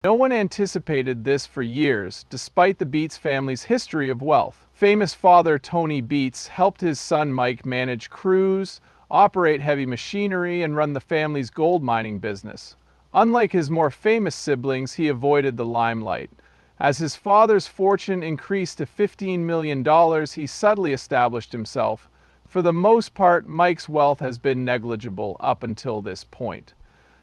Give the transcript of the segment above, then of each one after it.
No one anticipated this for years, despite the Beets family's history of wealth. Famous father Tony Beets helped his son Mike manage crews, operate heavy machinery, and run the family's gold mining business. Unlike his more famous siblings, he avoided the limelight. As his father's fortune increased to $15 million, he subtly established himself. For the most part, Mike's wealth has been negligible up until this point.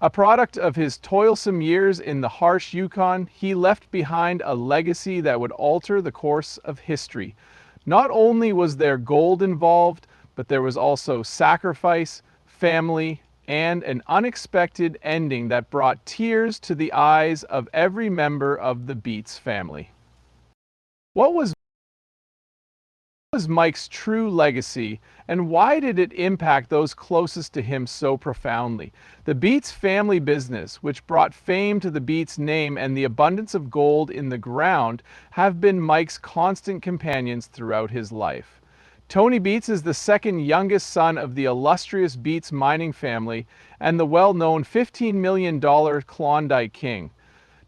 A product of his toilsome years in the harsh Yukon, he left behind a legacy that would alter the course of history. Not only was there gold involved, but there was also sacrifice, family, and an unexpected ending that brought tears to the eyes of every member of the Beets family. What was Mike's true legacy, and why did it impact those closest to him so profoundly? The Beets family business, which brought fame to the Beets name and the abundance of gold in the ground, have been Mike's constant companions throughout his life. Tony Beets is the second youngest son of the illustrious Beets mining family and the well-known $15 million Klondike King.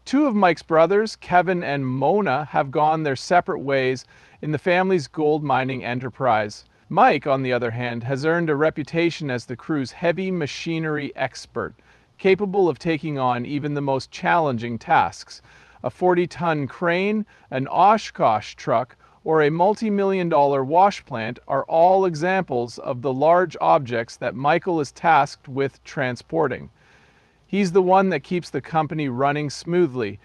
Two of Mike's brothers, Kevin and Mona, have gone their separate ways in the family's gold mining enterprise. Mike, on the other hand, has earned a reputation as the crew's heavy machinery expert, capable of taking on even the most challenging tasks. A 40-ton crane, an Oshkosh truck, or a multi-million-dollar wash plant are all examples of the large objects that Michael is tasked with transporting. He's the one that keeps the company running smoothly.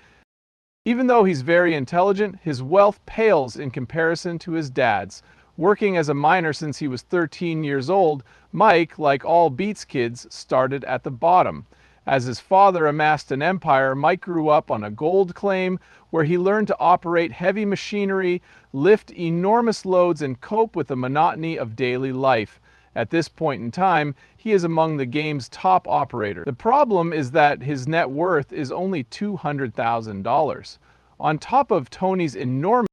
Even though he's very intelligent, his wealth pales in comparison to his dad's. Working as a miner since he was 13 years old, Mike, like all Beets kids, started at the bottom. As his father amassed an empire, Mike grew up on a gold claim where he learned to operate heavy machinery, lift enormous loads, and cope with the monotony of daily life. At this point in time, he is among the game's top operators. The problem is that his net worth is only $200,000. On top of Tony's enormous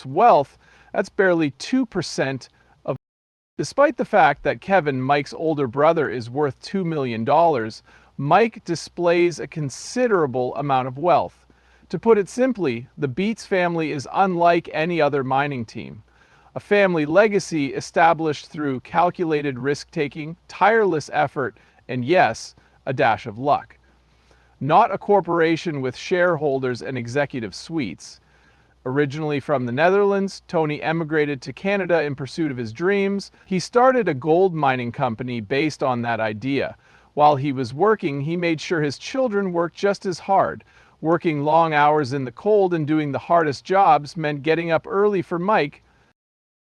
wealth, that's barely 2% of. Despite the fact that Kevin, Mike's older brother, is worth $2 million, Mike displays a considerable amount of wealth. To put it simply, the Beets family is unlike any other mining team. A family legacy established through calculated risk-taking, tireless effort, and yes, a dash of luck. Not a corporation with shareholders and executive suites. Originally from the Netherlands, Tony emigrated to Canada in pursuit of his dreams. He started a gold mining company based on that idea. While he was working, he made sure his children worked just as hard. Working long hours in the cold and doing the hardest jobs meant getting up early for Mike.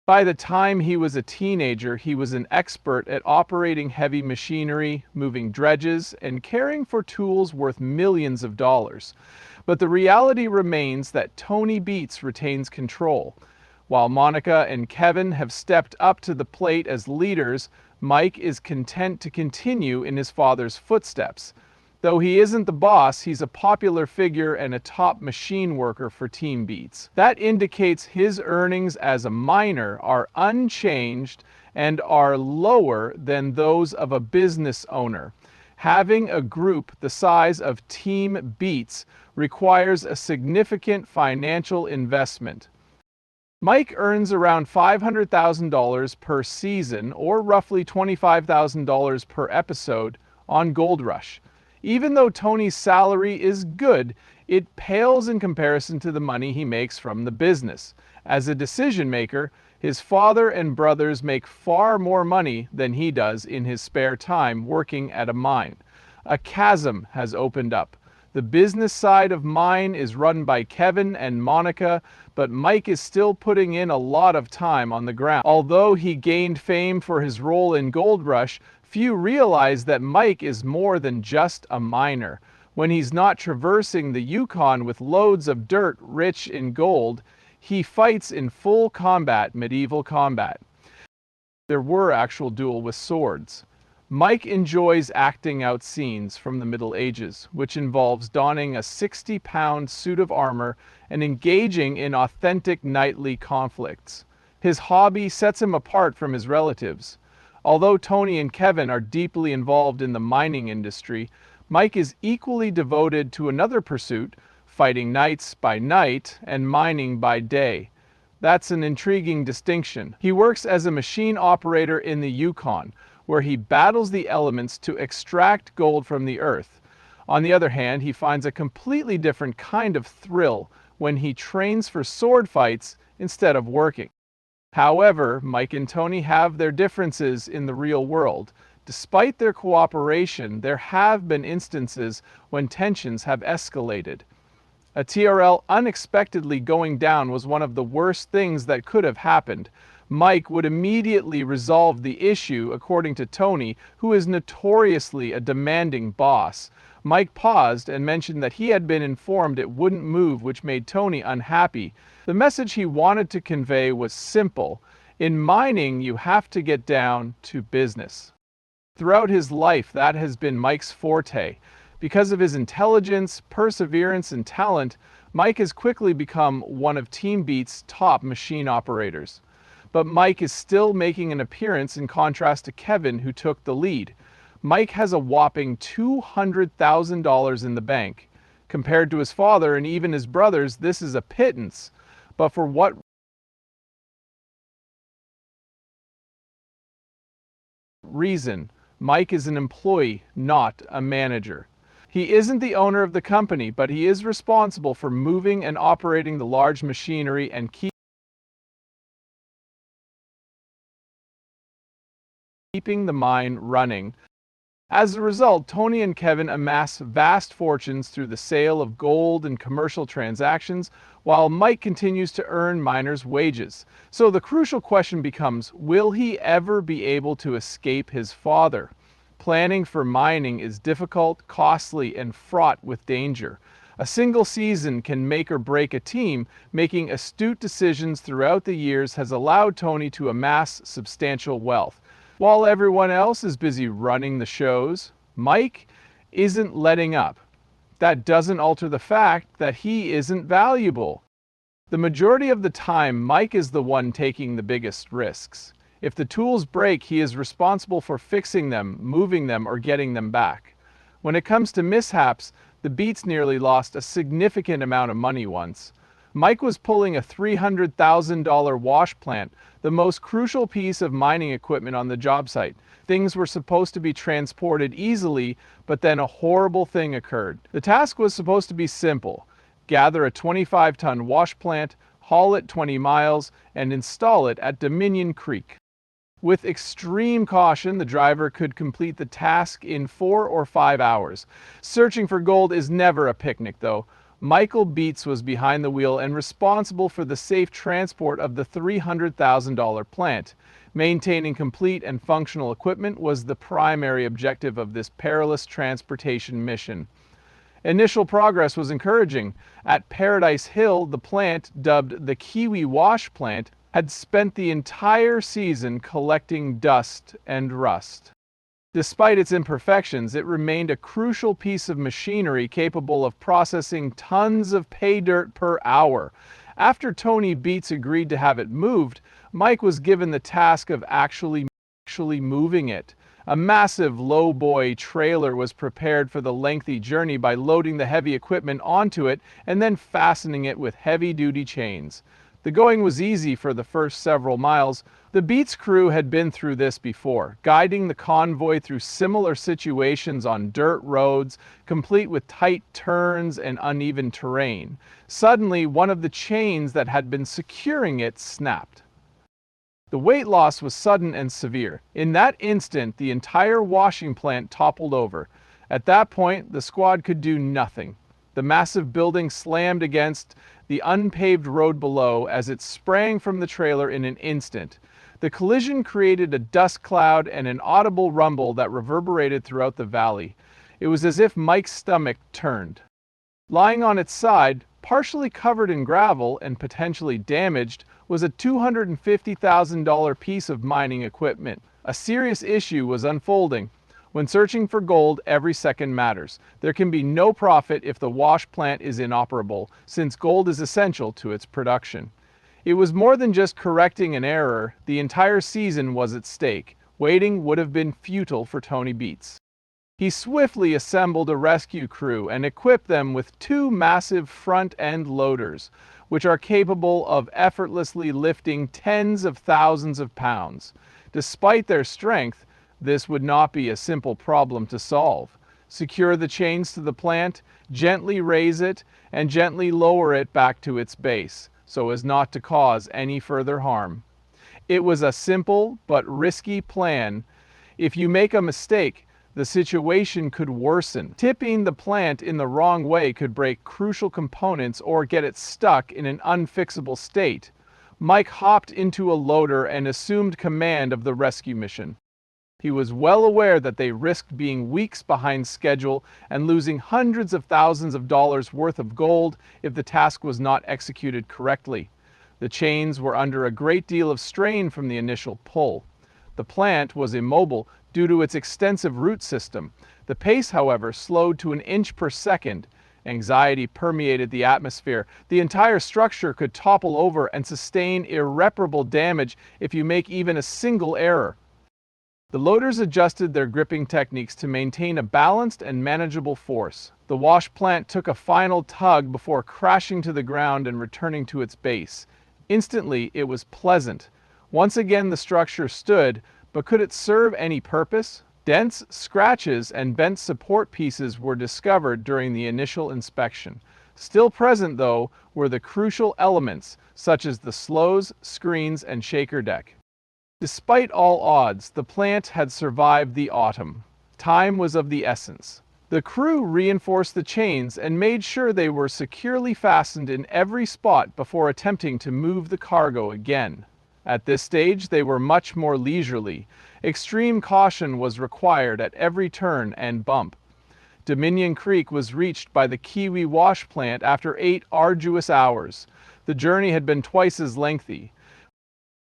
By the time he was a teenager, he was an expert at operating heavy machinery, moving dredges, and caring for tools worth millions of dollars. But the reality remains that Tony Beets retains control. While Monica and Kevin have stepped up to the plate as leaders, Mike is content to continue in his father's footsteps. Though he isn't the boss, he's a popular figure and a top machine worker for Team Beets. That indicates his earnings as a miner are unchanged and are lower than those of a business owner. Having a group the size of Team Beets requires a significant financial investment. Mike earns around $500,000 per season, or roughly $25,000 per episode, on Gold Rush. Even though Tony's salary is good, it pales in comparison to the money he makes from the business. As a decision maker, his father and brothers make far more money than he does in his spare time working at a mine. A chasm has opened up. The business side of mine is run by Kevin and Monica, but Mike is still putting in a lot of time on the ground. Although he gained fame for his role in Gold Rush, few realize that Mike is more than just a miner. When he's not traversing the Yukon with loads of dirt rich in gold, he fights in full combat, medieval combat. There were actual duels with swords. Mike enjoys acting out scenes from the Middle Ages, which involves donning a 60-pound suit of armor and engaging in authentic knightly conflicts. His hobby sets him apart from his relatives. Although Tony and Kevin are deeply involved in the mining industry, Mike is equally devoted to another pursuit, fighting knights by night and mining by day. That's an intriguing distinction. He works as a machine operator in the Yukon, where he battles the elements to extract gold from the earth. On the other hand, he finds a completely different kind of thrill when he trains for sword fights instead of working. However, Mike and Tony have their differences in the real world. Despite their cooperation, there have been instances when tensions have escalated. A TRL unexpectedly going down was one of the worst things that could have happened. Mike would immediately resolve the issue, according to Tony, who is notoriously a demanding boss. Mike paused and mentioned that he had been informed it wouldn't move, which made Tony unhappy. The message he wanted to convey was simple. In mining, you have to get down to business. Throughout his life, that has been Mike's forte. Because of his intelligence, perseverance, and talent, Mike has quickly become one of Team Beets' top machine operators. But Mike is still making an appearance in contrast to Kevin, who took the lead. Mike has a whopping $200,000 in the bank. Compared to his father and even his brothers, this is a pittance. But for what reason? Mike is an employee, not a manager. He isn't the owner of the company, but he is responsible for moving and operating the large machinery and keeping the mine running. As a result, Tony and Kevin amass vast fortunes through the sale of gold and commercial transactions, while Mike continues to earn miners' wages. So the crucial question becomes, will he ever be able to escape his father? Planning for mining is difficult, costly, and fraught with danger. A single season can make or break a team. Making astute decisions throughout the years has allowed Tony to amass substantial wealth. While everyone else is busy running the shows, Mike isn't letting up. That doesn't alter the fact that he isn't valuable. The majority of the time, Mike is the one taking the biggest risks. If the tools break, he is responsible for fixing them, moving them, or getting them back. When it comes to mishaps, the Beets nearly lost a significant amount of money once. Mike was pulling a $300,000 wash plant, the most crucial piece of mining equipment on the job site. Things were supposed to be transported easily, but then a horrible thing occurred. The task was supposed to be simple: gather a 25-ton wash plant, haul it 20 miles, and install it at Dominion Creek. With extreme caution, the driver could complete the task in 4 or 5 hours. Searching for gold is never a picnic, though. Michael Beets was behind the wheel and responsible for the safe transport of the $300,000 plant. Maintaining complete and functional equipment was the primary objective of this perilous transportation mission. Initial progress was encouraging. At Paradise Hill, the plant, dubbed the Kiwi Wash Plant, had spent the entire season collecting dust and rust. Despite its imperfections, it remained a crucial piece of machinery capable of processing tons of pay dirt per hour. After Tony Beets agreed to have it moved, Mike was given the task of actually moving it. A massive lowboy trailer was prepared for the lengthy journey by loading the heavy equipment onto it and then fastening it with heavy-duty chains. The going was easy for the first several miles. The Beets crew had been through this before, guiding the convoy through similar situations on dirt roads, complete with tight turns and uneven terrain. Suddenly, one of the chains that had been securing it snapped. The weight loss was sudden and severe. In that instant, the entire washing plant toppled over. At that point, the squad could do nothing. The massive building slammed against the unpaved road below as it sprang from the trailer in an instant. The collision created a dust cloud and an audible rumble that reverberated throughout the valley. It was as if Mike's stomach turned. Lying on its side, partially covered in gravel and potentially damaged, was a $250,000 piece of mining equipment. A serious issue was unfolding. When searching for gold, every second matters. There can be no profit if the wash plant is inoperable, since gold is essential to its production. It was more than just correcting an error. The entire season was at stake. Waiting would have been futile for Tony Beets. He swiftly assembled a rescue crew and equipped them with two massive front-end loaders, which are capable of effortlessly lifting tens of thousands of pounds. Despite their strength, this would not be a simple problem to solve. Secure the chains to the plant, gently raise it, and gently lower it back to its base, so as not to cause any further harm. It was a simple but risky plan. If you make a mistake, the situation could worsen. Tipping the plant in the wrong way could break crucial components or get it stuck in an unfixable state. Mike hopped into a loader and assumed command of the rescue mission. He was well aware that they risked being weeks behind schedule and losing hundreds of thousands of dollars worth of gold if the task was not executed correctly. The chains were under a great deal of strain from the initial pull. The plant was immobile due to its extensive root system. The pace, however, slowed to an inch per second. Anxiety permeated the atmosphere. The entire structure could topple over and sustain irreparable damage if you make even a single error. The loaders adjusted their gripping techniques to maintain a balanced and manageable force. The wash plant took a final tug before crashing to the ground and returning to its base. Instantly, it was pleasant. Once again the structure stood, but could it serve any purpose? Dents, scratches, and bent support pieces were discovered during the initial inspection. Still present, though, were the crucial elements, such as the slows, screens, and shaker deck. Despite all odds, the plant had survived the autumn. Time was of the essence. The crew reinforced the chains and made sure they were securely fastened in every spot before attempting to move the cargo again. At this stage, they were much more leisurely. Extreme caution was required at every turn and bump. Dominion Creek was reached by the Kiwi wash plant after 8 arduous hours. The journey had been twice as lengthy.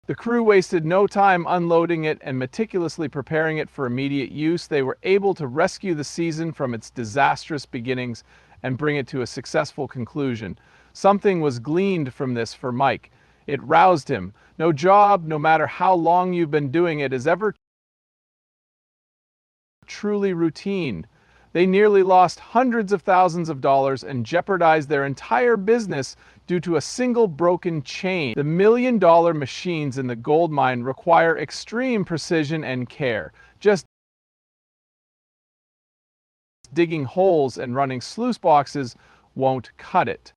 The crew wasted no time unloading it and meticulously preparing it for immediate use. They were able to rescue the season from its disastrous beginnings and bring it to a successful conclusion. Something was gleaned from this for Mike. It roused him. No job, no matter how long you've been doing it, is ever truly routine. They nearly lost hundreds of thousands of dollars and jeopardized their entire business due to a single broken chain. The million-dollar machines in the gold mine require extreme precision and care. Just digging holes and running sluice boxes won't cut it.